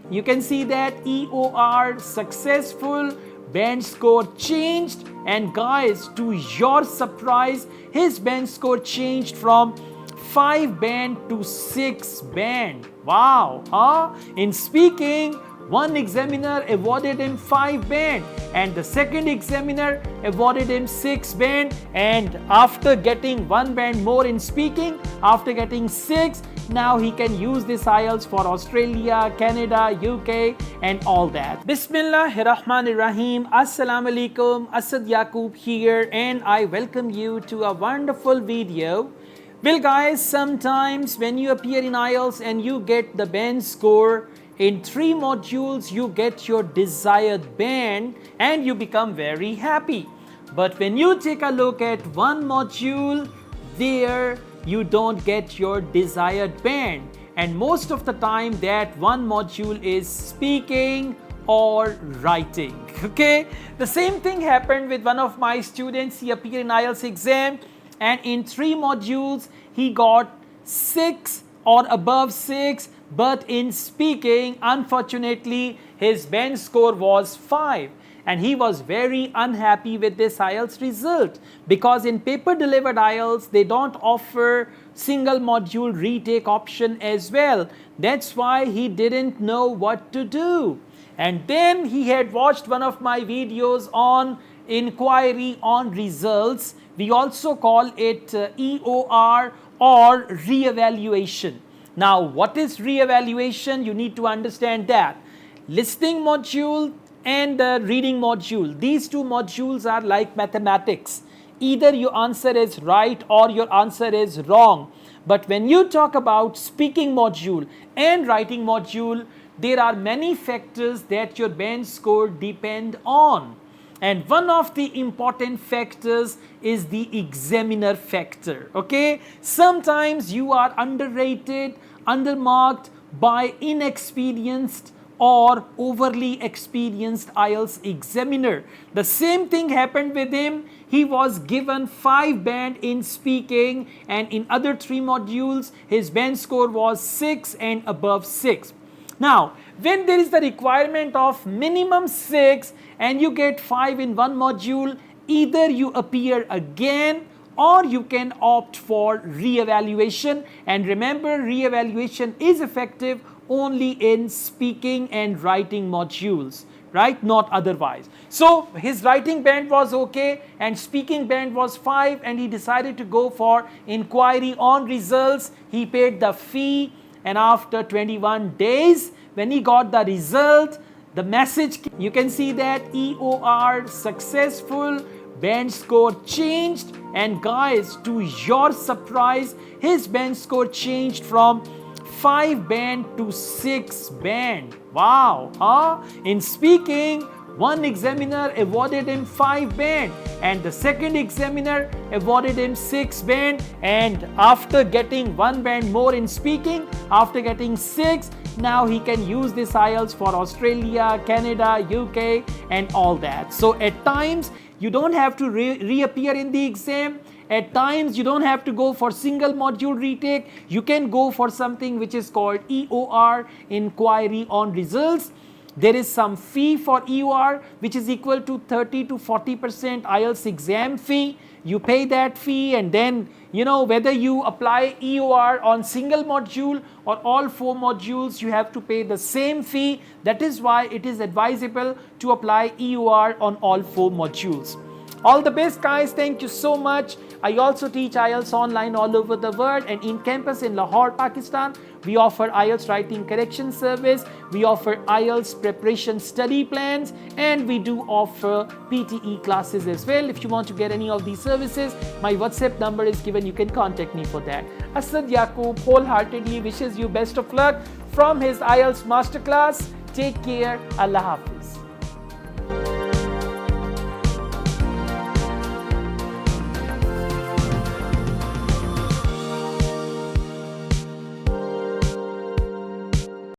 You can see that EOR successful, band score changed, and guys, to your surprise, his band score changed from 5 band to 6 band. Wow, huh? In speaking, one examiner awarded him 5 band and the second examiner awarded him 6 band, and after getting 1 band more in speaking, after getting 6, now he can use this IELTS for Australia, Canada, UK and all that. Bismillahirrahmanirrahim. Assalamu alaikum. Asad Yaqub here, and I welcome you to a wonderful video. Well guys, sometimes when you appear in IELTS and you get the band score, in 3 modules you get your desired band and you become very happy. But when you take a look at one module, there you don't get your desired band, and most of the time that one module is speaking or writing. Okay, the same thing happened with one of my students. He appeared in IELTS exam and in 3 modules he got 6 or above 6, but in speaking, unfortunately, his band score was 5. And he was very unhappy with this IELTS result, because in paper delivered IELTS, they don't offer single module retake option as well. That's why he didn't know what to do. And then he had watched one of my videos on inquiry on results. We also call it EOR or re-evaluation. Now, what is re-evaluation? You need to understand that. Listening module and the reading module, these 2 modules are like mathematics. Either your answer is right or your answer is wrong. But when you talk about speaking module and writing module, there are many factors that your band score depend on. And one of the important factors is the examiner factor. Okay, sometimes you are underrated, undermarked by inexperienced or overly experienced IELTS examiner. The same thing happened with him. He was given 5 band in speaking, and in other 3 modules his band score was 6 and above 6. Now, when there is the requirement of minimum 6 and you get 5 in one module, either you appear again or you can opt for re-evaluation. And remember, re-evaluation is effective only in speaking and writing modules, right? Not otherwise. So his writing band was okay and speaking band was 5, and he decided to go for inquiry on results. He paid the fee, and after 21 days, when he got the result, the message, you can see that EOR successful, band score changed, and guys, to your surprise, his band score changed from 5 band to 6 band. Wow, huh? In speaking, one examiner awarded him 5 band and the second examiner awarded him 6 band, and after getting 1 band more in speaking, after getting 6, now he can use this IELTS for Australia, Canada, UK and all that. So at times you don't have to reappear in the exam. At times you don't have to go for single module retake. You can go for something which is called EOR, inquiry on results. There is some fee for EOR which is equal to 30 to 40% IELTS exam fee. You pay that fee, and then whether you apply EOR on single module or all 4 modules, you have to pay the same fee. That is why it is advisable to apply EOR on all 4 modules. All the best guys, thank you so much. I also teach IELTS online all over the world, and in campus in Lahore, Pakistan, we offer IELTS writing correction service, we offer IELTS preparation study plans, and we do offer PTE classes as well. If you want to get any of these services, my WhatsApp number is given, you can contact me for that. Asad Yaqub wholeheartedly wishes you best of luck from his IELTS masterclass. Take care. Allah Hafiz.